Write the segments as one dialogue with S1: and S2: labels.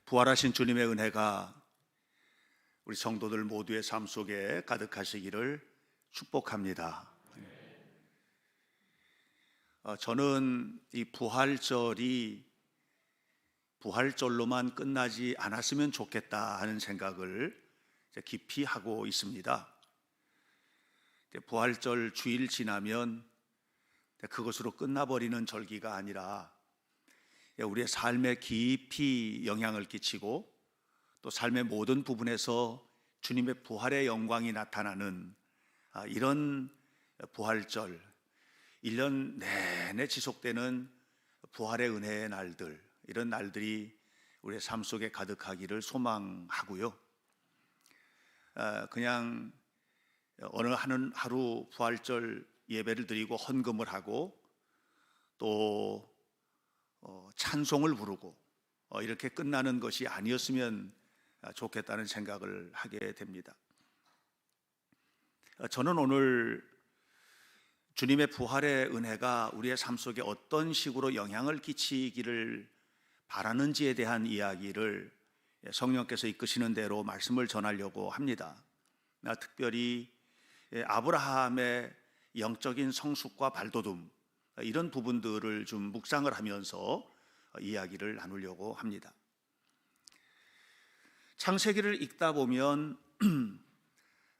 S1: 부활하신 주님의 은혜가 우리 성도들 모두의 삶 속에 가득하시기를 축복합니다. 저는 이 부활절이 부활절로만 끝나지 않았으면 좋겠다 하는 생각을 깊이 하고 있습니다. 부활절 주일 지나면 그것으로 끝나버리는 절기가 아니라 우리의 삶에 깊이 영향을 끼치고 또 삶의 모든 부분에서 주님의 부활의 영광이 나타나는 이런 부활절, 1년 내내 지속되는 부활의 은혜의 날들, 이런 날들이 우리의 삶 속에 가득하기를 소망하고요. 그냥 어느 하루 부활절 예배를 드리고 헌금을 하고 또 찬송을 부르고 이렇게 끝나는 것이 아니었으면 좋겠다는 생각을 하게 됩니다. 저는 오늘 주님의 부활의 은혜가 우리의 삶 속에 어떤 식으로 영향을 끼치기를 바라는지에 대한 이야기를 성령께서 이끄시는 대로 말씀을 전하려고 합니다. 특별히 아브라함의 영적인 성숙과 발돋움, 이런 부분들을 좀 묵상을 하면서 이야기를 나누려고 합니다. 창세기를 읽다 보면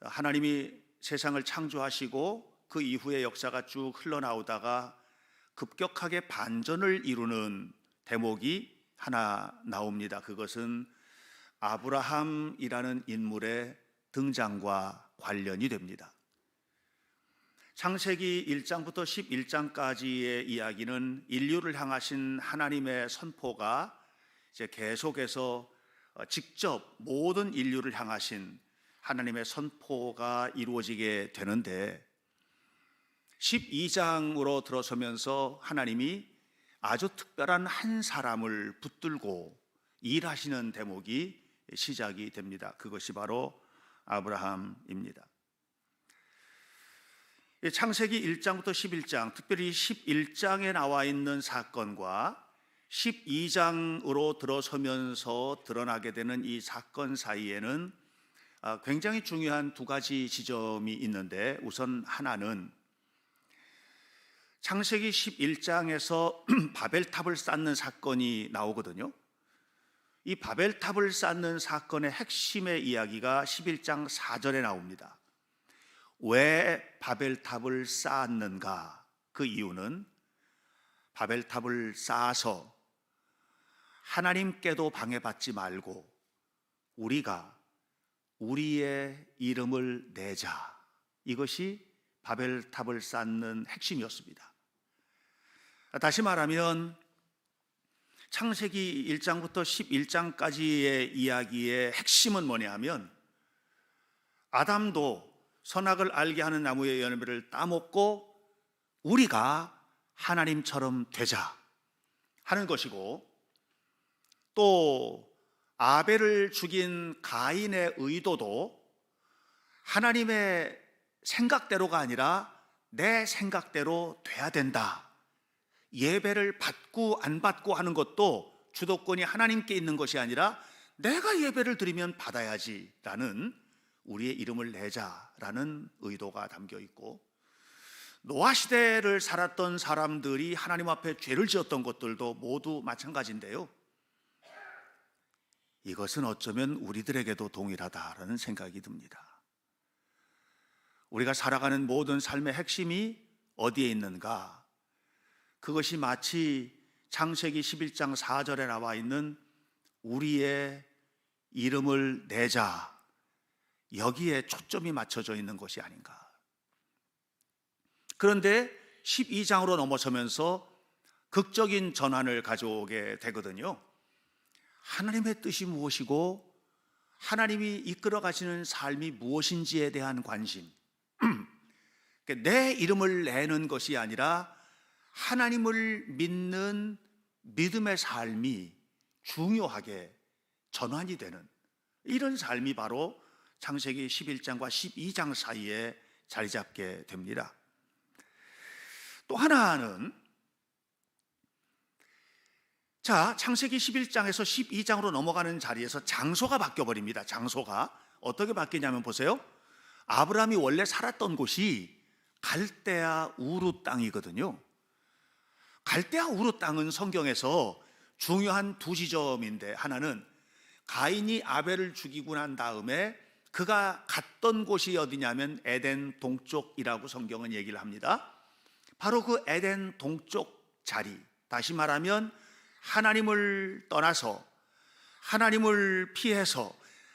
S1: 하나님이 세상을 창조하시고 그 이후의 역사가 쭉 흘러나오다가 급격하게 반전을 이루는 대목이 하나 나옵니다. 그것은 아브라함이라는 인물의 등장과 관련이 됩니다. 창세기 1장부터 11장까지의 이야기는 인류를 향하신 하나님의 선포가 이제 계속해서 직접 모든 인류를 향하신 하나님의 선포가 이루어지게 되는데 12장으로 들어서면서 하나님이 아주 특별한 한 사람을 붙들고 일하시는 대목이 시작이 됩니다. 그것이 바로 아브라함입니다. 창세기 1장부터 11장, 특별히 11장에 나와 있는 사건과 12장으로 들어서면서 드러나게 되는 이 사건 사이에는 굉장히 중요한 두 가지 지점이 있는데, 우선 하나는 창세기 11장에서 바벨탑을 쌓는 사건이 나오거든요. 이 바벨탑을 쌓는 사건의 핵심의 이야기가 11장 4절에 나옵니다. 왜 바벨탑을 쌓았는가? 그 이유는 바벨탑을 쌓아서 하나님께도 방해받지 말고 우리가 우리의 이름을 내자. 이것이 바벨탑을 쌓는 핵심이었습니다. 다시 말하면 창세기 1장부터 11장까지의 이야기의 핵심은 뭐냐 하면 아담도 선악을 알게 하는 나무의 열매를 따먹고 우리가 하나님처럼 되자 하는 것이고, 또 아벨을 죽인 가인의 의도도 하나님의 생각대로가 아니라 내 생각대로 돼야 된다. 예배를 받고 안 받고 하는 것도 주도권이 하나님께 있는 것이 아니라 내가 예배를 드리면 받아야지 라는, 우리의 이름을 내자라는 의도가 담겨 있고, 노아 시대를 살았던 사람들이 하나님 앞에 죄를 지었던 것들도 모두 마찬가지인데요, 이것은 어쩌면 우리들에게도 동일하다라는 생각이 듭니다. 우리가 살아가는 모든 삶의 핵심이 어디에 있는가? 그것이 마치 창세기 11장 4절에 나와 있는 우리의 이름을 내자, 여기에 초점이 맞춰져 있는 것이 아닌가. 그런데 12장으로 넘어서면서 극적인 전환을 가져오게 되거든요. 하나님의 뜻이 무엇이고 하나님이 이끌어 가시는 삶이 무엇인지에 대한 관심, 내 이름을 내는 것이 아니라 하나님을 믿는 믿음의 삶이 중요하게 전환이 되는 이런 삶이 바로 창세기 11장과 12장 사이에 자리 잡게 됩니다. 또 하나는 자, 창세기 11장에서 12장으로 넘어가는 자리에서 장소가 바뀌어 버립니다. 장소가 어떻게 바뀌냐면 보세요. 아브라함이 원래 살았던 곳이 갈대아 우르 땅이거든요. 갈대아 우르 땅은 성경에서 중요한 두 지점인데, 하나는 가인이 아벨을 죽이고 난 다음에 그가 갔던 곳이 어디냐면 에덴 동쪽이라고 성경은 얘기를 합니다. 바로 그 에덴 동쪽 자리, 다시 말하면 하나님을 떠나서 하나님을 피해서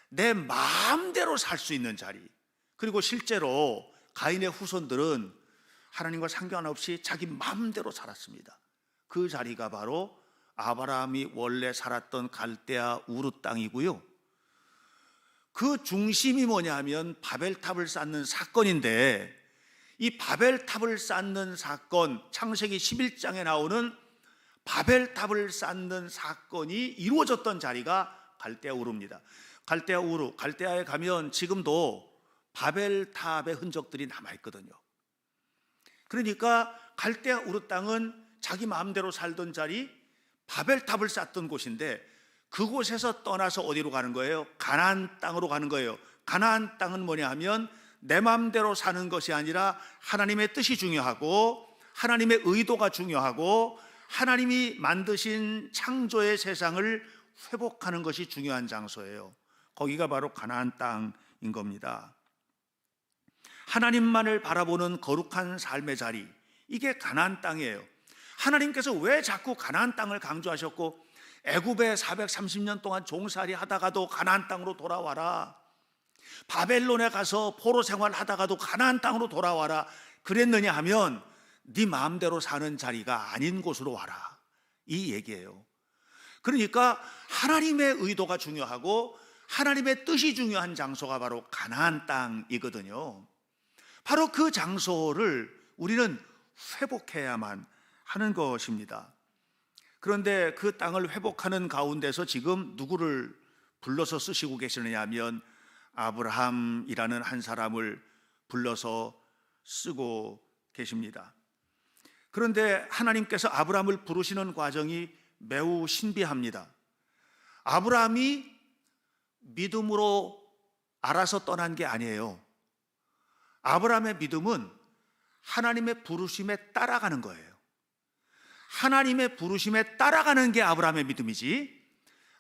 S1: 내 마음대로 살 수 있는 자리, 그리고 실제로 가인의 후손들은 하나님과 상관없이 자기 마음대로 살았습니다. 그 자리가 바로 아브라함이 원래 살았던 갈대아 우르 땅이고요. 그 중심이 뭐냐면 바벨탑을 쌓는 사건인데, 이 바벨탑을 쌓는 사건, 창세기 11장에 나오는 바벨탑을 쌓는 사건이 이루어졌던 자리가 갈대아 우르입니다. 갈대아 우르, 갈대아에 가면 지금도 바벨탑의 흔적들이 남아있거든요. 그러니까 갈대아 우르 땅은 자기 마음대로 살던 자리, 바벨탑을 쌓던 곳인데, 그곳에서 떠나서 어디로 가는 거예요? 가나안 땅으로 가는 거예요. 가나안 땅은 뭐냐 하면 내 마음대로 사는 것이 아니라 하나님의 뜻이 중요하고 하나님의 의도가 중요하고 하나님이 만드신 창조의 세상을 회복하는 것이 중요한 장소예요. 거기가 바로 가나안 땅인 겁니다. 하나님만을 바라보는 거룩한 삶의 자리, 이게 가나안 땅이에요. 하나님께서 왜 자꾸 가나안 땅을 강조하셨고, 애굽에 430년 동안 종살이 하다가도 가나안 땅으로 돌아와라, 바벨론에 가서 포로 생활하다가도 가나안 땅으로 돌아와라 그랬느냐 하면 네 마음대로 사는 자리가 아닌 곳으로 와라, 이 얘기예요. 그러니까 하나님의 의도가 중요하고 하나님의 뜻이 중요한 장소가 바로 가나안 땅이거든요. 바로 그 장소를 우리는 회복해야만 하는 것입니다. 그런데 그 땅을 회복하는 가운데서 지금 누구를 불러서 쓰시고 계시느냐 하면 아브라함이라는 한 사람을 불러서 쓰고 계십니다. 그런데 하나님께서 아브라함을 부르시는 과정이 매우 신비합니다. 아브라함이 믿음으로 알아서 떠난 게 아니에요. 아브라함의 믿음은 하나님의 부르심에 따라가는 거예요. 하나님의 부르심에 따라가는 게 아브라함의 믿음이지,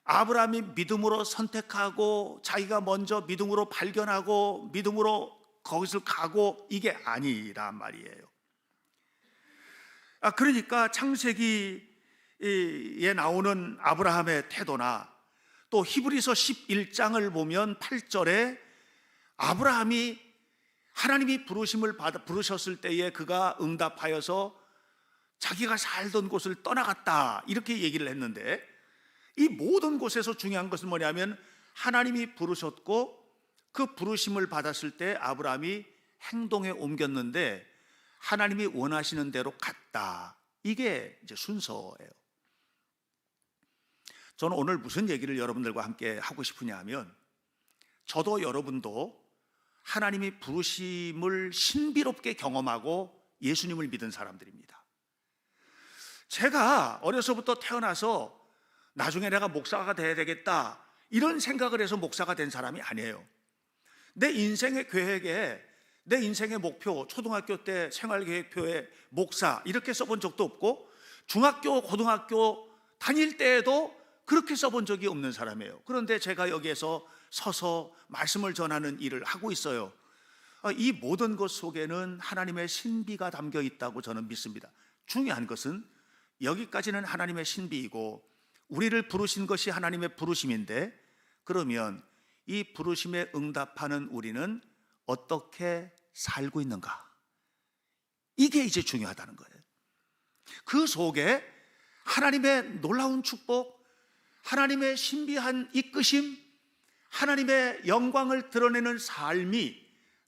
S1: 아브라함이 믿음으로 선택하고 자기가 먼저 믿음으로 발견하고 믿음으로 거기서 가고 이게 아니란 말이에요. 그러니까 창세기에 나오는 아브라함의 태도나 또 히브리서 11장을 보면 8절에 아브라함이 하나님이 부르셨을 때에 그가 응답하여서 자기가 살던 곳을 떠나갔다, 이렇게 얘기를 했는데, 이 모든 곳에서 중요한 것은 뭐냐면 하나님이 부르셨고 그 부르심을 받았을 때 아브라함이 행동에 옮겼는데 하나님이 원하시는 대로 갔다, 이게 이제 순서예요. 저는 오늘 무슨 얘기를 여러분들과 함께 하고 싶으냐 하면, 저도 여러분도 하나님이 부르심을 신비롭게 경험하고 예수님을 믿은 사람들입니다. 제가 어려서부터 태어나서 나중에 내가 목사가 돼야 되겠다 이런 생각을 해서 목사가 된 사람이 아니에요. 내 인생의 계획에, 내 인생의 목표, 초등학교 때 생활계획표에 목사 이렇게 써본 적도 없고, 중학교, 고등학교 다닐 때에도 그렇게 써본 적이 없는 사람이에요. 그런데 제가 여기에서 서서 말씀을 전하는 일을 하고 있어요. 이 모든 것 속에는 하나님의 신비가 담겨 있다고 저는 믿습니다. 중요한 것은 여기까지는 하나님의 신비이고 우리를 부르신 것이 하나님의 부르심인데, 그러면 이 부르심에 응답하는 우리는 어떻게 살고 있는가, 이게 이제 중요하다는 거예요. 그 속에 하나님의 놀라운 축복, 하나님의 신비한 이끄심, 하나님의 영광을 드러내는 삶이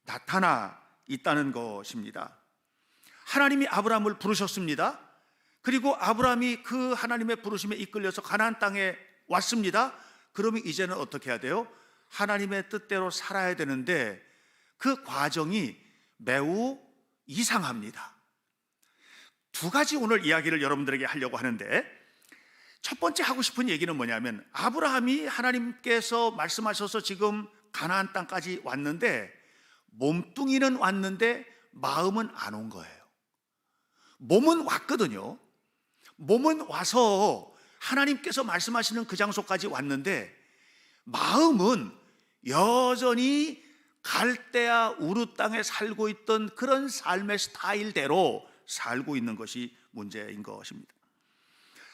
S1: 나타나 있다는 것입니다. 하나님이 아브라함을 부르셨습니다. 그리고 아브라함이 그 하나님의 부르심에 이끌려서 가나안 땅에 왔습니다. 그러면 이제는 어떻게 해야 돼요? 하나님의 뜻대로 살아야 되는데 그 과정이 매우 이상합니다. 두 가지 오늘 이야기를 여러분들에게 하려고 하는데, 첫 번째 하고 싶은 얘기는 뭐냐면, 아브라함이 하나님께서 말씀하셔서 지금 가나안 땅까지 왔는데 몸뚱이는 왔는데 마음은 안 온 거예요. 몸은 왔거든요. 몸은 와서 하나님께서 말씀하시는 그 장소까지 왔는데 마음은 여전히 갈대아 우르 땅에 살고 있던 그런 삶의 스타일대로 살고 있는 것이 문제인 것입니다.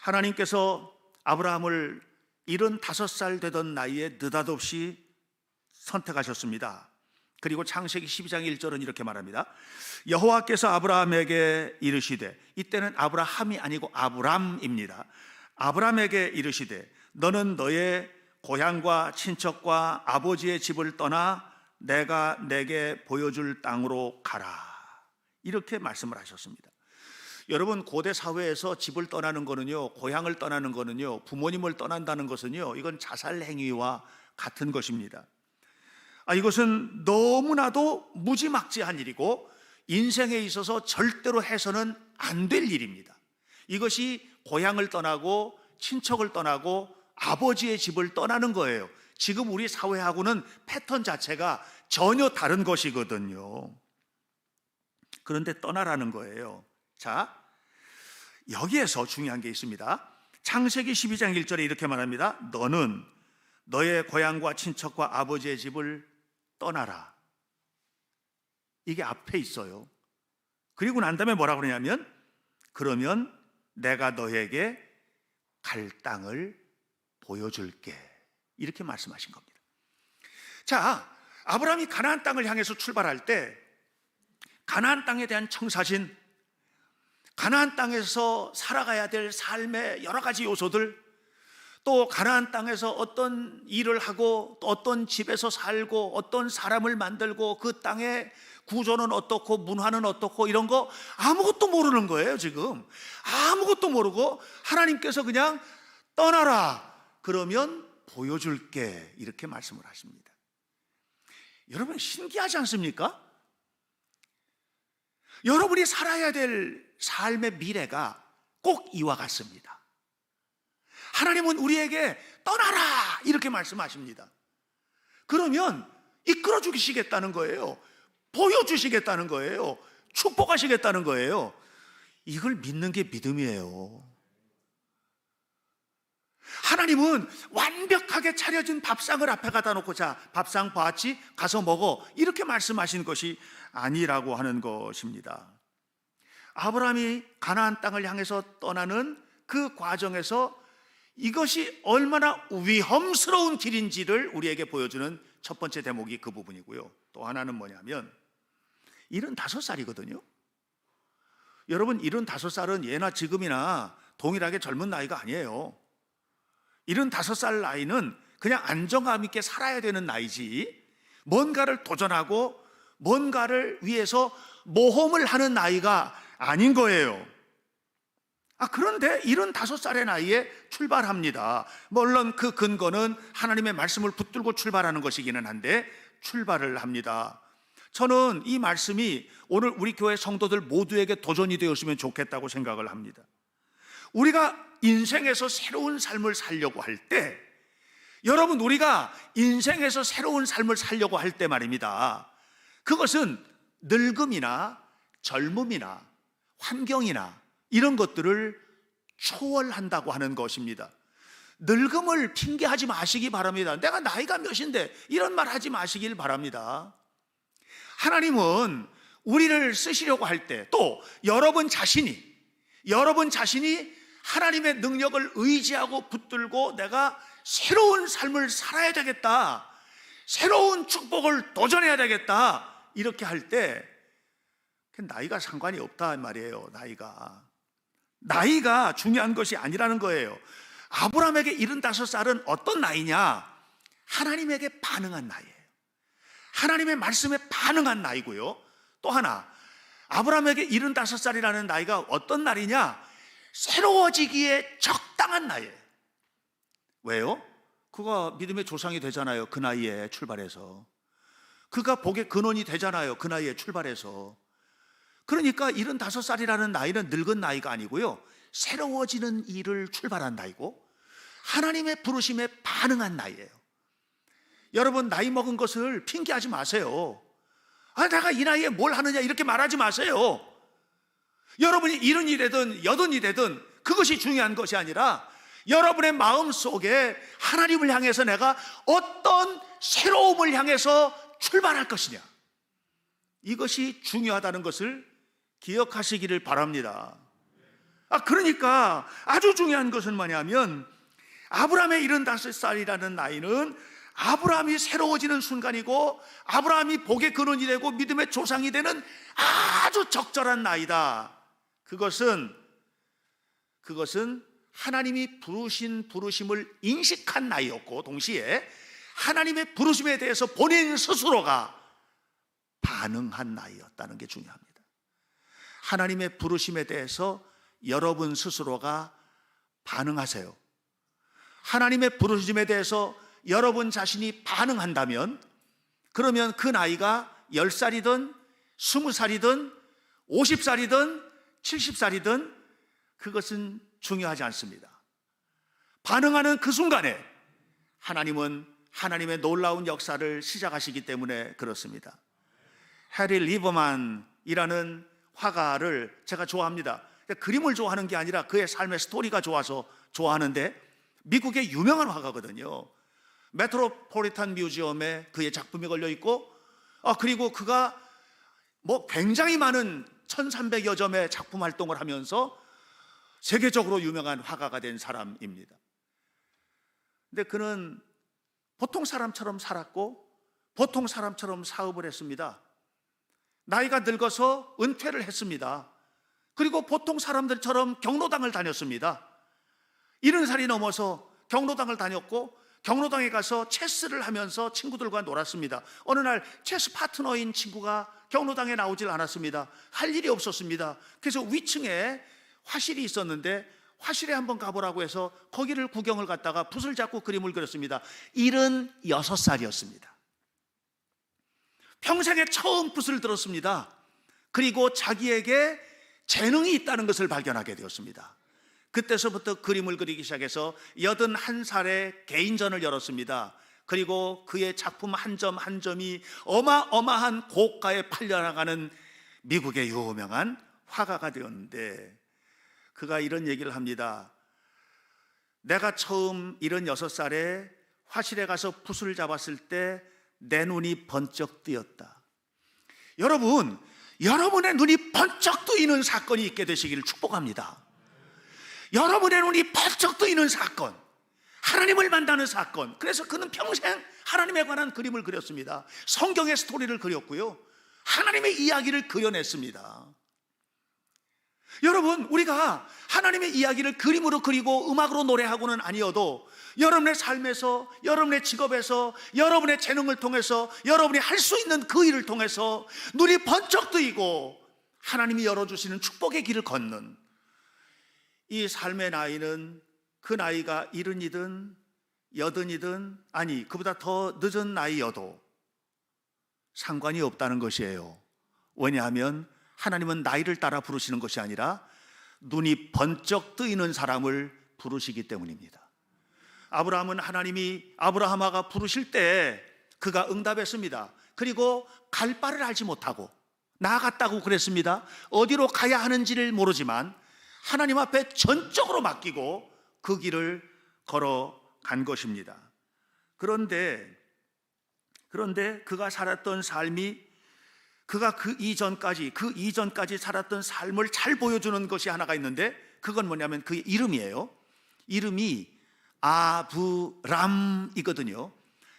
S1: 하나님께서 아브라함을 75살 되던 나이에 느닷없이 선택하셨습니다. 그리고 창세기 12장 1절은 이렇게 말합니다. 여호와께서 아브라함에게 이르시되, 이때는 아브라함이 아니고 아브람입니다. 아브람에게 이르시되, 너는 너의 고향과 친척과 아버지의 집을 떠나 내가 내게 보여줄 땅으로 가라. 이렇게 말씀을 하셨습니다. 여러분, 고대 사회에서 집을 떠나는 거는요, 고향을 떠나는 거는요, 부모님을 떠난다는 것은요, 이건 자살 행위와 같은 것입니다. 이것은 너무나도 무지막지한 일이고 인생에 있어서 절대로 해서는 안 될 일입니다. 이것이 고향을 떠나고 친척을 떠나고 아버지의 집을 떠나는 거예요. 지금 우리 사회하고는 패턴 자체가 전혀 다른 것이거든요. 그런데 떠나라는 거예요. 자, 여기에서 중요한 게 있습니다. 창세기 12장 1절에 이렇게 말합니다. 너는 너의 고향과 친척과 아버지의 집을 떠나라. 이게 앞에 있어요. 그리고 난 다음에 뭐라고 그러냐면, 그러면 내가 너에게 갈 땅을 보여줄게. 이렇게 말씀하신 겁니다. 자, 아브라함이 가나안 땅을 향해서 출발할 때 가나안 땅에 대한 청사진, 가나안 땅에서 살아가야 될 삶의 여러 가지 요소들, 또 가나안 땅에서 어떤 일을 하고 또 어떤 집에서 살고 어떤 사람을 만들고 그 땅의 구조는 어떻고 문화는 어떻고 이런 거 아무것도 모르는 거예요. 지금 아무것도 모르고 하나님께서 그냥 떠나라, 그러면 보여줄게, 이렇게 말씀을 하십니다. 여러분, 신기하지 않습니까? 여러분이 살아야 될 삶의 미래가 꼭 이와 같습니다. 하나님은 우리에게 떠나라 이렇게 말씀하십니다. 그러면 이끌어 주시겠다는 거예요. 보여주시겠다는 거예요. 축복하시겠다는 거예요. 이걸 믿는 게 믿음이에요. 하나님은 완벽하게 차려진 밥상을 앞에 갖다 놓고, 자, 밥상 봤지? 가서 먹어, 이렇게 말씀하신 것이 아니라고 하는 것입니다. 아브라함이 가나안 땅을 향해서 떠나는 그 과정에서 이것이 얼마나 위험스러운 길인지를 우리에게 보여주는 첫 번째 대목이 그 부분이고요. 또 하나는 뭐냐면 75살이거든요. 여러분, 75살은 예나 지금이나 동일하게 젊은 나이가 아니에요. 75살 나이는 그냥 안정감 있게 살아야 되는 나이지, 뭔가를 도전하고 뭔가를 위해서 모험을 하는 나이가 아닌 거예요. 그런데 75살의 나이에 출발합니다. 물론 그 근거는 하나님의 말씀을 붙들고 출발하는 것이기는 한데 출발을 합니다. 저는 이 말씀이 오늘 우리 교회 성도들 모두에게 도전이 되었으면 좋겠다고 생각을 합니다. 우리가 인생에서 새로운 삶을 살려고 할 때, 여러분, 우리가 인생에서 새로운 삶을 살려고 할 때 말입니다, 그것은 늙음이나 젊음이나 환경이나 이런 것들을 초월한다고 하는 것입니다. 늙음을 핑계하지 마시기 바랍니다. 내가 나이가 몇인데 이런 말 하지 마시길 바랍니다. 하나님은 우리를 쓰시려고 할 때, 또 여러분 자신이 하나님의 능력을 의지하고 붙들고 내가 새로운 삶을 살아야 되겠다, 새로운 축복을 도전해야 되겠다, 이렇게 할 때 나이가 상관이 없다 말이에요. 나이가 중요한 것이 아니라는 거예요. 아브라함에게 75살은 어떤 나이냐? 하나님에게 반응한 나이예요. 하나님의 말씀에 반응한 나이고요. 또 하나, 아브라함에게 75살이라는 나이가 어떤 나이냐? 새로워지기에 적당한 나이예요. 왜요? 그가 믿음의 조상이 되잖아요. 그 나이에 출발해서. 그가 복의 근원이 되잖아요. 그 나이에 출발해서. 그러니까 75살이라는 나이는 늙은 나이가 아니고요, 새로워지는 일을 출발한 나이고 하나님의 부르심에 반응한 나이예요. 여러분, 나이 먹은 것을 핑계하지 마세요. 내가 이 나이에 뭘 하느냐 이렇게 말하지 마세요. 여러분이 70이 되든 80이 되든 그것이 중요한 것이 아니라 여러분의 마음 속에 하나님을 향해서 내가 어떤 새로움을 향해서 출발할 것이냐, 이것이 중요하다는 것을 기억하시기를 바랍니다. 그러니까 아주 중요한 것은 뭐냐면 아브라함의 75살이라는 나이는 아브라함이 새로워지는 순간이고 아브라함이 복의 근원이 되고 믿음의 조상이 되는 아주 적절한 나이다. 그것은 하나님이 부르신 부르심을 인식한 나이였고 동시에 하나님의 부르심에 대해서 본인 스스로가 반응한 나이였다는 게 중요합니다. 하나님의 부르심에 대해서 여러분 스스로가 반응하세요. 하나님의 부르심에 대해서 여러분 자신이 반응한다면 그러면 그 나이가 10살이든 20살이든 50살이든 70살이든 그것은 중요하지 않습니다. 반응하는 그 순간에 하나님은 하나님의 놀라운 역사를 시작하시기 때문에 그렇습니다. 해리 리버만이라는 화가를 제가 좋아합니다. 그림을 좋아하는 게 아니라 그의 삶의 스토리가 좋아서 좋아하는데 미국의 유명한 화가거든요. 메트로폴리탄 뮤지엄에 그의 작품이 걸려 있고 그리고 그가 굉장히 많은 1300여 점의 작품 활동을 하면서 세계적으로 유명한 화가가 된 사람입니다. 근데 그는 보통 사람처럼 살았고 보통 사람처럼 사업을 했습니다. 나이가 늙어서 은퇴를 했습니다. 그리고 보통 사람들처럼 경로당을 다녔습니다. 70살이 넘어서 경로당을 다녔고 경로당에 가서 체스를 하면서 친구들과 놀았습니다. 어느 날 체스 파트너인 친구가 경로당에 나오질 않았습니다. 할 일이 없었습니다. 그래서 위층에 화실이 있었는데 화실에 한번 가보라고 해서 거기를 구경을 갔다가 붓을 잡고 그림을 그렸습니다. 76살이었습니다. 평생에 처음 붓을 들었습니다. 그리고 자기에게 재능이 있다는 것을 발견하게 되었습니다. 그때서부터 그림을 그리기 시작해서 81살에 개인전을 열었습니다. 그리고 그의 작품 한 점 한 점이 어마어마한 고가에 팔려나가는 미국의 유명한 화가가 되었는데 그가 이런 얘기를 합니다. 내가 처음 76살에 화실에 가서 붓을 잡았을 때 내 눈이 번쩍 뜨였다. 여러분, 여러분의 눈이 번쩍 뜨이는 사건이 있게 되시기를 축복합니다. 여러분의 눈이 번쩍 뜨이는 사건, 하나님을 만나는 사건. 그래서 그는 평생 하나님에 관한 그림을 그렸습니다. 성경의 스토리를 그렸고요, 하나님의 이야기를 그려냈습니다. 여러분, 우리가 하나님의 이야기를 그림으로 그리고 음악으로 노래하고는 아니어도 여러분의 삶에서, 여러분의 직업에서, 여러분의 재능을 통해서, 여러분이 할 수 있는 그 일을 통해서 눈이 번쩍 뜨이고 하나님이 열어주시는 축복의 길을 걷는 이 삶의 나이는 그 나이가 70이든 80이든 아니 그보다 더 늦은 나이여도 상관이 없다는 것이에요. 왜냐하면 하나님은 나이를 따라 부르시는 것이 아니라 눈이 번쩍 뜨이는 사람을 부르시기 때문입니다. 아브라함은 하나님이 아브라함아가 부르실 때 그가 응답했습니다. 그리고 갈 바를 알지 못하고 나아갔다고 그랬습니다. 어디로 가야 하는지를 모르지만 하나님 앞에 전적으로 맡기고 그 길을 걸어간 것입니다. 그런데 그가 살았던 삶이 그가 그 이전까지 살았던 삶을 잘 보여주는 것이 하나가 있는데 그건 뭐냐면 그의 이름이에요. 이름이 아브람이거든요.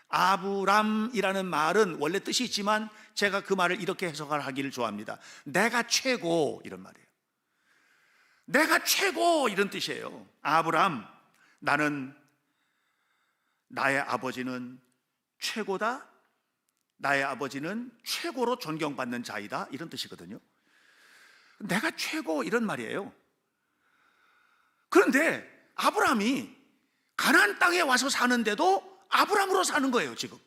S1: 아브람이라는 말은 원래 뜻이 있지만 제가 그 말을 이렇게 해석하기를 좋아합니다. 내가 최고, 이런 말이에요. 내가 최고, 이런 뜻이에요. 아브람, 나의 아버지는 최고다, 나의 아버지는 최고로 존경받는 자이다, 이런 뜻이거든요. 내가 최고, 이런 말이에요. 그런데 아브람이 가나안 땅에 와서 사는데도 아브람으로 사는 거예요. 지금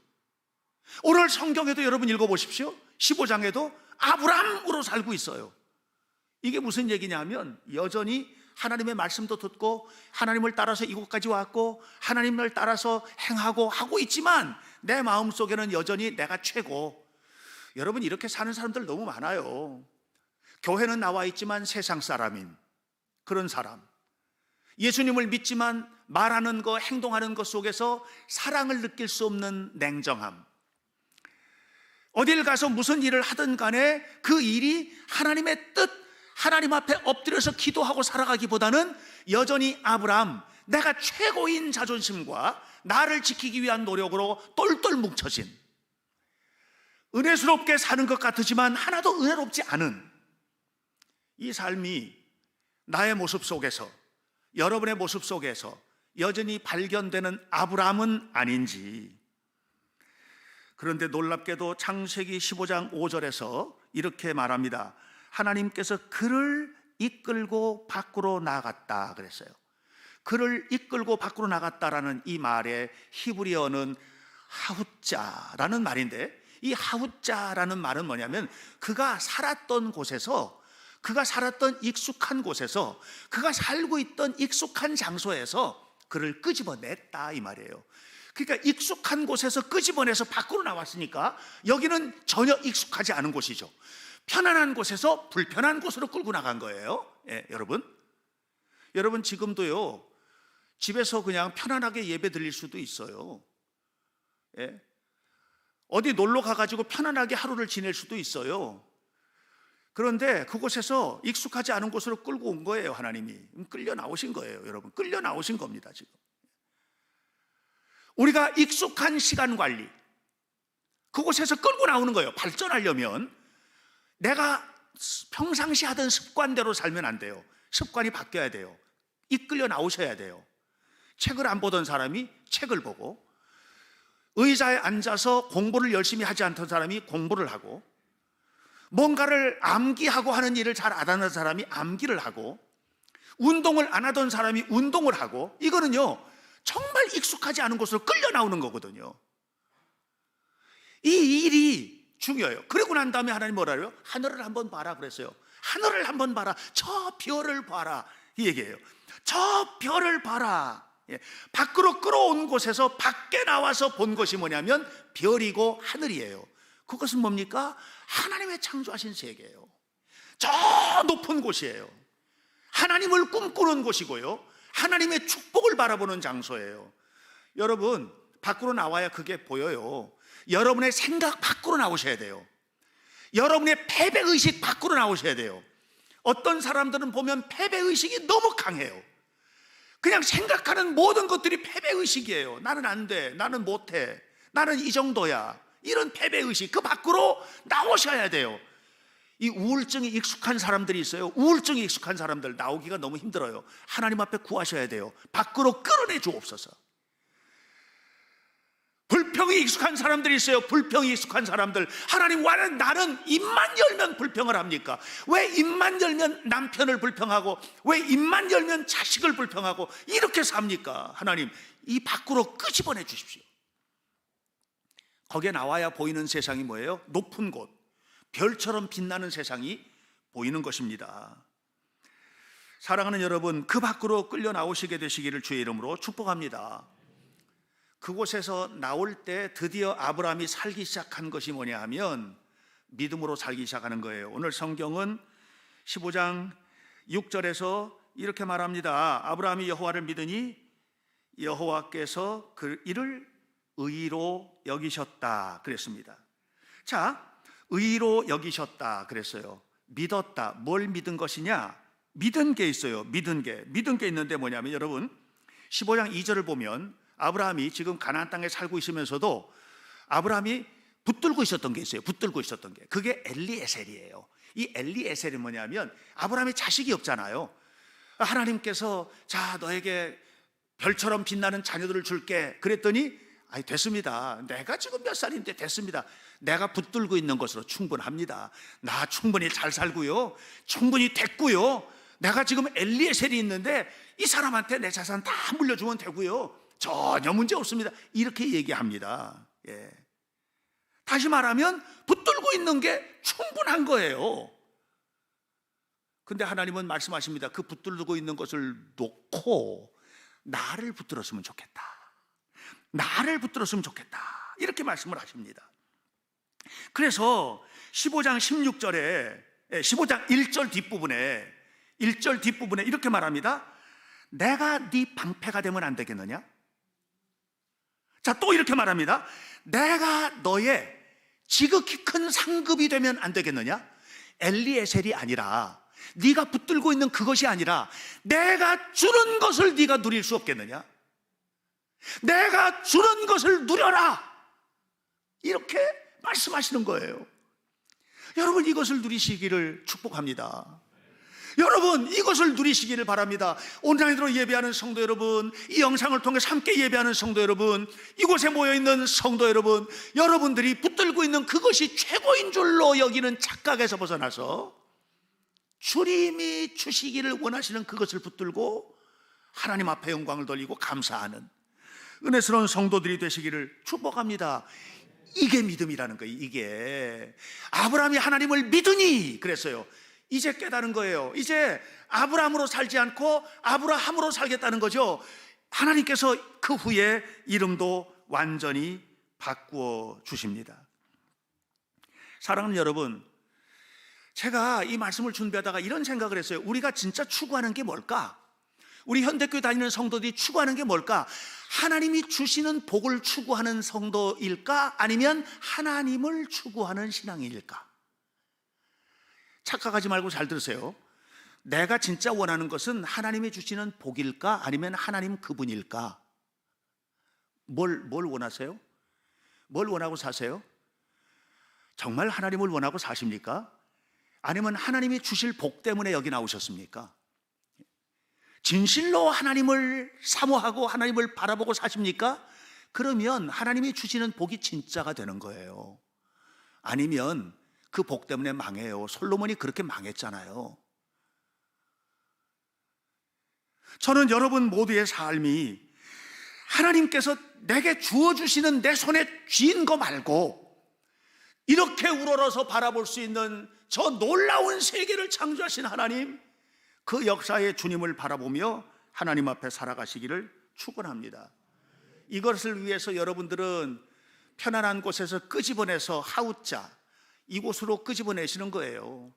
S1: 오늘 성경에도 여러분 읽어보십시오. 15장에도 아브람으로 살고 있어요. 이게 무슨 얘기냐면 여전히 하나님의 말씀도 듣고 하나님을 따라서 이곳까지 왔고 하나님을 따라서 행하고 하고 있지만 내 마음속에는 여전히 내가 최고. 여러분, 이렇게 사는 사람들 너무 많아요. 교회는 나와 있지만 세상 사람인 그런 사람, 예수님을 믿지만 말하는 것, 행동하는 것 속에서 사랑을 느낄 수 없는 냉정함. 어딜 가서 무슨 일을 하든 간에 그 일이 하나님의 뜻, 하나님 앞에 엎드려서 기도하고 살아가기보다는 여전히 아브라함, 내가 최고인 자존심과 나를 지키기 위한 노력으로 똘똘 뭉쳐진, 은혜스럽게 사는 것 같으지만 하나도 은혜롭지 않은 이 삶이 나의 모습 속에서, 여러분의 모습 속에서 여전히 발견되는 아브라함은 아닌지. 그런데 놀랍게도 창세기 15장 5절에서 이렇게 말합니다. 하나님께서 그를 이끌고 밖으로 나갔다 그랬어요. 그를 이끌고 밖으로 나갔다라는 이 말의 히브리어는 하훗자라는 말인데, 이 하훗자라는 말은 뭐냐면 그가 살았던 곳에서, 그가 살았던 익숙한 곳에서, 그가 살고 있던 익숙한 장소에서 그를 끄집어냈다 이 말이에요. 그러니까 익숙한 곳에서 끄집어내서 밖으로 나왔으니까 여기는 전혀 익숙하지 않은 곳이죠. 편안한 곳에서 불편한 곳으로 끌고 나간 거예요. 예, 여러분 지금도요, 집에서 그냥 편안하게 예배 드릴 수도 있어요. 예, 어디 놀러 가가지고 편안하게 하루를 지낼 수도 있어요. 그런데 그곳에서 익숙하지 않은 곳으로 끌고 온 거예요. 하나님이 끌려 나오신 거예요. 여러분, 끌려 나오신 겁니다. 지금 우리가 익숙한 시간 관리, 그곳에서 끌고 나오는 거예요. 발전하려면 내가 평상시 하던 습관대로 살면 안 돼요. 습관이 바뀌어야 돼요. 이끌려 나오셔야 돼요. 책을 안 보던 사람이 책을 보고, 의자에 앉아서 공부를 열심히 하지 않던 사람이 공부를 하고, 뭔가를 암기하고 하는 일을 잘 안 하는 사람이 암기를 하고, 운동을 안 하던 사람이 운동을 하고, 이거는요 정말 익숙하지 않은 곳으로 끌려 나오는 거거든요. 이 일이 중요해요. 그러고 난 다음에 하나님 뭐라 그래요? 하늘을 한번 봐라 그랬어요. 하늘을 한번 봐라. 저 별을 봐라 이 얘기예요. 저 별을 봐라. 예. 밖으로 끌어온 곳에서 밖에 나와서 본 것이 뭐냐면 별이고 하늘이에요. 그것은 뭡니까? 하나님의 창조하신 세계예요. 저 높은 곳이에요. 하나님을 꿈꾸는 곳이고요, 하나님의 축복을 바라보는 장소예요. 여러분, 밖으로 나와야 그게 보여요. 여러분의 생각 밖으로 나오셔야 돼요. 여러분의 패배의식 밖으로 나오셔야 돼요. 어떤 사람들은 보면 패배의식이 너무 강해요. 그냥 생각하는 모든 것들이 패배의식이에요. 나는 안 돼, 나는 못해, 나는 이 정도야, 이런 패배의식, 그 밖으로 나오셔야 돼요. 이 우울증이 익숙한 사람들이 있어요. 우울증이 익숙한 사람들 나오기가 너무 힘들어요. 하나님 앞에 구하셔야 돼요. 밖으로 끌어내 주옵소서. 불평이 익숙한 사람들이 있어요. 불평이 익숙한 사람들, 하나님, 왜 나는 입만 열면 불평을 합니까? 왜 입만 열면 남편을 불평하고, 왜 입만 열면 자식을 불평하고 이렇게 삽니까? 하나님, 이 밖으로 끄집어내 주십시오. 거기에 나와야 보이는 세상이 뭐예요? 높은 곳, 별처럼 빛나는 세상이 보이는 것입니다. 사랑하는 여러분, 그 밖으로 끌려 나오시게 되시기를 주의 이름으로 축복합니다. 그곳에서 나올 때 드디어 아브라함이 살기 시작한 것이 뭐냐 하면 믿음으로 살기 시작하는 거예요. 오늘 성경은 15장 6절에서 이렇게 말합니다. 아브라함이 여호와를 믿으니 여호와께서 그 이를 의로 여기셨다 그랬습니다. 자, 의로 여기셨다 그랬어요. 믿었다. 뭘 믿은 것이냐? 믿은 게 있어요. 믿은 게 있는데 뭐냐면, 여러분 15장 2절을 보면 아브라함이 지금 가나안 땅에 살고 있으면서도 아브라함이 붙들고 있었던 게 있어요. 붙들고 있었던 게, 그게 엘리에셀이에요. 이 엘리에셀이 뭐냐면, 아브라함이 자식이 없잖아요. 하나님께서 자, 너에게 별처럼 빛나는 자녀들을 줄게 그랬더니, 아니 됐습니다. 내가 지금 몇 살인데 됐습니다. 내가 붙들고 있는 것으로 충분합니다. 나 충분히 잘 살고요, 충분히 됐고요, 내가 지금 엘리에셀이 있는데 이 사람한테 내 자산 다 물려주면 되고요, 전혀 문제 없습니다. 이렇게 얘기합니다. 예. 다시 말하면 붙들고 있는 게 충분한 거예요. 근데 하나님은 말씀하십니다. 그 붙들고 있는 것을 놓고 나를 붙들었으면 좋겠다. 나를 붙들었으면 좋겠다. 이렇게 말씀을 하십니다. 그래서 15장 16절에 15장 1절 뒷부분에 이렇게 말합니다. 내가 네 방패가 되면 안 되겠느냐? 자, 또 이렇게 말합니다. 내가 너의 지극히 큰 상급이 되면 안 되겠느냐? 엘리에셀이 아니라, 네가 붙들고 있는 그것이 아니라 내가 주는 것을 네가 누릴 수 없겠느냐? 내가 주는 것을 누려라, 이렇게 말씀하시는 거예요. 여러분, 이것을 누리시기를 축복합니다. 여러분, 이것을 누리시기를 바랍니다. 온라인으로 예배하는 성도 여러분, 이 영상을 통해서 함께 예배하는 성도 여러분, 이곳에 모여있는 성도 여러분, 여러분들이 붙들고 있는 그것이 최고인 줄로 여기는 착각에서 벗어나서 주님이 주시기를 원하시는 그것을 붙들고 하나님 앞에 영광을 돌리고 감사하는 은혜스러운 성도들이 되시기를 축복합니다. 이게 믿음이라는 거예요. 이게 아브라함이 하나님을 믿으니 그랬어요. 이제 깨달은 거예요. 이제 아브라함으로 살지 않고 아브라함으로 살겠다는 거죠. 하나님께서 그 후에 이름도 완전히 바꾸어 주십니다. 사랑하는 여러분, 제가 이 말씀을 준비하다가 이런 생각을 했어요. 우리가 진짜 추구하는 게 뭘까? 우리 현대교회 다니는 성도들이 추구하는 게 뭘까? 하나님이 주시는 복을 추구하는 성도일까? 아니면 하나님을 추구하는 신앙일까? 착각하지 말고 잘 들으세요. 내가 진짜 원하는 것은 하나님이 주시는 복일까? 아니면 하나님 그분일까? 뭘 원하세요? 뭘 원하고 사세요? 정말 하나님을 원하고 사십니까? 아니면 하나님이 주실 복 때문에 여기 나오셨습니까? 진실로 하나님을 사모하고 하나님을 바라보고 사십니까? 그러면 하나님이 주시는 복이 진짜가 되는 거예요. 아니면 그 복 때문에 망해요. 솔로몬이 그렇게 망했잖아요. 저는 여러분 모두의 삶이 하나님께서 내게 주어주시는 내 손에 쥔 거 말고 이렇게 우러러서 바라볼 수 있는 저 놀라운 세계를 창조하신 하나님, 그 역사의 주님을 바라보며 하나님 앞에 살아가시기를 축원합니다. 이것을 위해서 여러분들은 편안한 곳에서 끄집어내서 하우자, 이곳으로 끄집어내시는 거예요.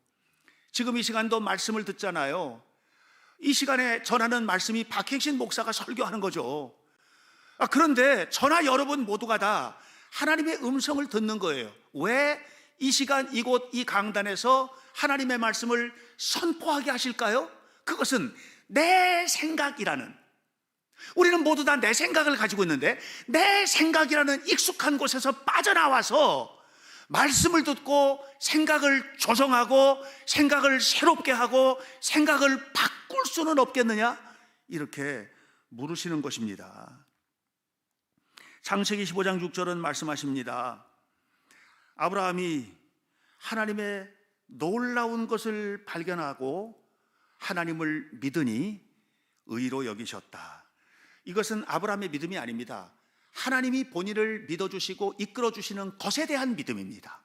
S1: 지금 이 시간도 말씀을 듣잖아요. 이 시간에 전하는 말씀이 박행신 목사가 설교하는 거죠. 그런데 저나 여러분 모두가 다 하나님의 음성을 듣는 거예요. 왜 이 시간 이곳 이 강단에서 하나님의 말씀을 선포하게 하실까요? 그것은 내 생각이라는, 우리는 모두 다 내 생각을 가지고 있는데 내 생각이라는 익숙한 곳에서 빠져나와서 말씀을 듣고 생각을 조정하고 생각을 새롭게 하고 생각을 바꿀 수는 없겠느냐? 이렇게 물으시는 것입니다. 창세기 15장 6절은 말씀하십니다. 아브라함이 하나님의 놀라운 것을 발견하고 하나님을 믿으니 의로 여기셨다. 이것은 아브라함의 믿음이 아닙니다. 하나님이 본인을 믿어주시고 이끌어주시는 것에 대한 믿음입니다.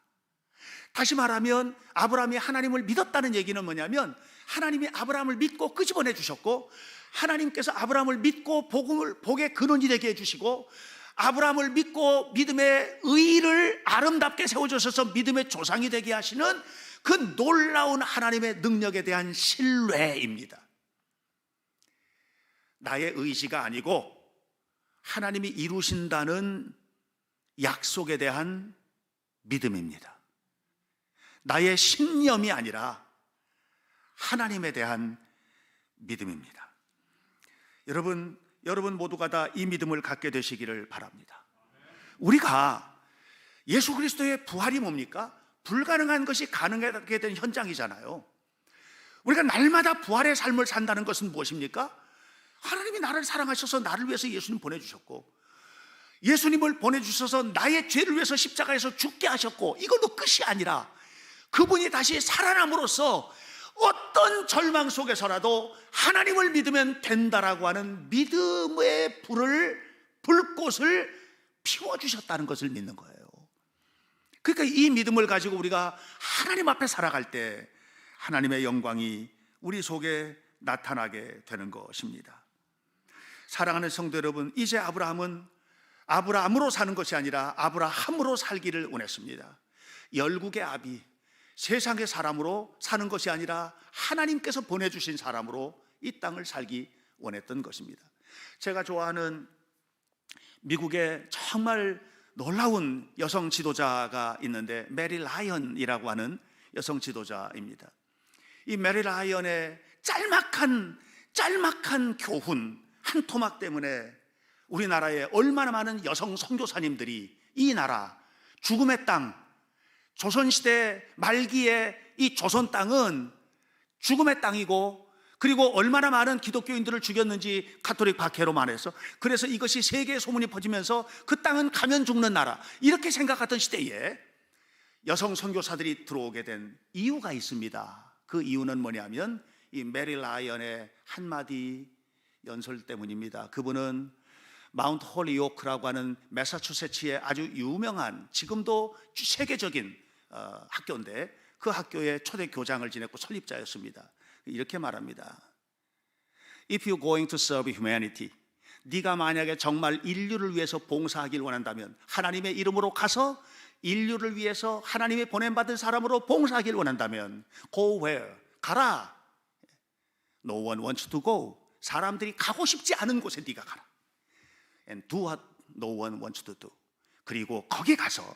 S1: 다시 말하면 아브라함이 하나님을 믿었다는 얘기는 뭐냐면 하나님이 아브라함을 믿고 끄집어내 주셨고, 하나님께서 아브라함을 믿고 복의 근원이 되게 해주시고, 아브라함을 믿고 믿음의 의를 아름답게 세워주셔서 믿음의 조상이 되게 하시는 그 놀라운 하나님의 능력에 대한 신뢰입니다. 나의 의지가 아니고 하나님이 이루신다는 약속에 대한 믿음입니다. 나의 신념이 아니라 하나님에 대한 믿음입니다. 여러분 모두가 다 이 믿음을 갖게 되시기를 바랍니다. 우리가 예수 그리스도의 부활이 뭡니까? 불가능한 것이 가능하게 된 현장이잖아요. 우리가 날마다 부활의 삶을 산다는 것은 무엇입니까? 하나님이 나를 사랑하셔서 나를 위해서 예수님 보내주셨고, 예수님을 보내주셔서 나의 죄를 위해서 십자가에서 죽게 하셨고, 이걸로 끝이 아니라 그분이 다시 살아남으로써 어떤 절망 속에서라도 하나님을 믿으면 된다라고 하는 믿음의 불꽃을 피워주셨다는 것을 믿는 거예요. 그러니까 이 믿음을 가지고 우리가 하나님 앞에 살아갈 때 하나님의 영광이 우리 속에 나타나게 되는 것입니다. 사랑하는 성도 여러분, 이제 아브라함은 아브라함으로 사는 것이 아니라 아브라함으로 살기를 원했습니다. 열국의 아비, 세상의 사람으로 사는 것이 아니라 하나님께서 보내주신 사람으로 이 땅을 살기 원했던 것입니다. 제가 좋아하는 미국의 정말 놀라운 여성 지도자가 있는데 메리 라이언이라고 하는 여성 지도자입니다. 이 메리 라이언의 짤막한 교훈 한 토막 때문에 우리나라에 얼마나 많은 여성 선교사님들이 이 나라 죽음의 땅, 조선시대 말기에 이 조선 땅은 죽음의 땅이고, 그리고 얼마나 많은 기독교인들을 죽였는지 가톨릭 박해로 말해서, 그래서 이것이 세계에 소문이 퍼지면서 그 땅은 가면 죽는 나라, 이렇게 생각하던 시대에 여성 선교사들이 들어오게 된 이유가 있습니다. 그 이유는 뭐냐면 이 메리 라이언의 한마디 연설 때문입니다. 그분은 마운트 홀리오크라고 하는 매사추세츠의 아주 유명한, 지금도 세계적인 학교인데 그 학교의 초대 교장을 지냈고 설립자였습니다. 이렇게 말합니다. If you're going to serve humanity, 네가 만약에 정말 인류를 위해서 봉사하길 원한다면, 하나님의 이름으로 가서 인류를 위해서 하나님의 보냄받은 사람으로 봉사하길 원한다면, go where, 가라. No one wants to go, 사람들이 가고 싶지 않은 곳에 네가 가라. And do what no one wants to do, 그리고 거기 가서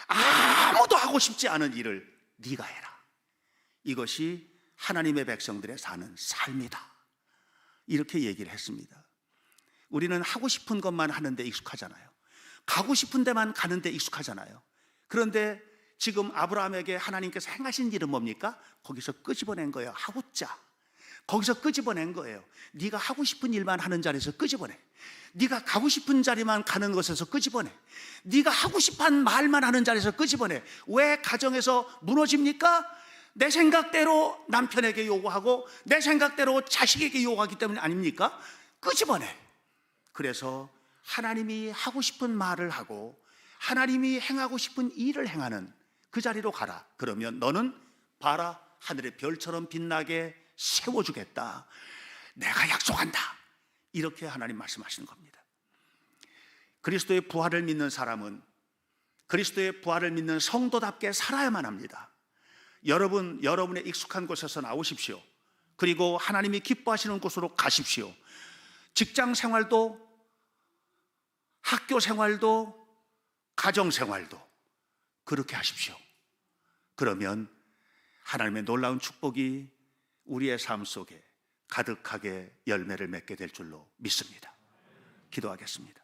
S1: 아무도 하고 싶지 않은 일을 네가 해라. 이것이 하나님의 백성들의 사는 삶이다, 이렇게 얘기를 했습니다. 우리는 하고 싶은 것만 하는데 익숙하잖아요. 가고 싶은 데만 가는데 익숙하잖아요. 그런데 지금 아브라함에게 하나님께서 행하신 일은 뭡니까? 거기서 끄집어낸 거예요. 하고자, 거기서 끄집어낸 거예요. 네가 하고 싶은 일만 하는 자리에서 끄집어내. 네가 가고 싶은 자리만 가는 것에서 끄집어내. 네가 하고 싶은 말만 하는 자리에서 끄집어내. 왜 가정에서 무너집니까? 내 생각대로 남편에게 요구하고 내 생각대로 자식에게 요구하기 때문에 아닙니까? 끄집어내. 그래서 하나님이 하고 싶은 말을 하고 하나님이 행하고 싶은 일을 행하는 그 자리로 가라. 그러면 너는 봐라, 하늘의 별처럼 빛나게 세워주겠다, 내가 약속한다, 이렇게 하나님 말씀하시는 겁니다. 그리스도의 부활을 믿는 사람은 그리스도의 부활을 믿는 성도답게 살아야만 합니다. 여러분의 익숙한 곳에서 나오십시오. 그리고 하나님이 기뻐하시는 곳으로 가십시오. 직장 생활도, 학교 생활도, 가정 생활도 그렇게 하십시오. 그러면 하나님의 놀라운 축복이 우리의 삶 속에 가득하게 열매를 맺게 될 줄로 믿습니다. 기도하겠습니다.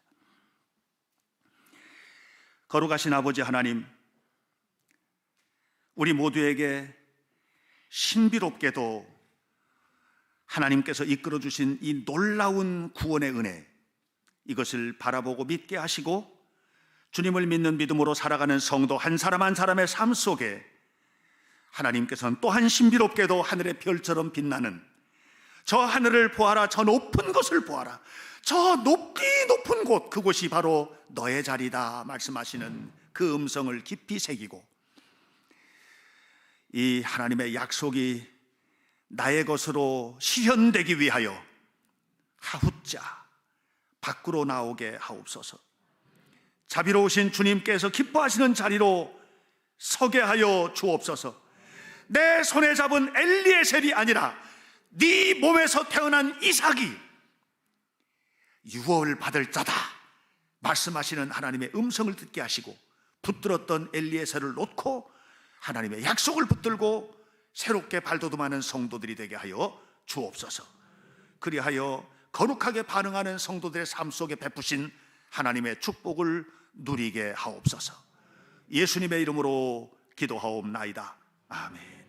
S1: 거룩하신 아버지 하나님, 우리 모두에게 신비롭게도 하나님께서 이끌어 주신 이 놀라운 구원의 은혜, 이것을 바라보고 믿게 하시고 주님을 믿는 믿음으로 살아가는 성도 한 사람 한 사람의 삶 속에 하나님께서는 또한 신비롭게도 하늘의 별처럼 빛나는 저 하늘을 보아라, 저 높은 곳을 보아라, 저 높이 높은 곳, 그곳이 바로 너의 자리다 말씀하시는 그 음성을 깊이 새기고 이 하나님의 약속이 나의 것으로 실현되기 위하여 하후자 밖으로 나오게 하옵소서. 자비로우신 주님께서 기뻐하시는 자리로 서게 하여 주옵소서. 내 손에 잡은 엘리에셀이 아니라 네 몸에서 태어난 이삭이 유업을 받을 자다 말씀하시는 하나님의 음성을 듣게 하시고 붙들었던 엘리에셀을 놓고 하나님의 약속을 붙들고 새롭게 발돋움하는 성도들이 되게 하여 주옵소서. 그리하여 거룩하게 반응하는 성도들의 삶 속에 베푸신 하나님의 축복을 누리게 하옵소서. 예수님의 이름으로 기도하옵나이다. 아멘.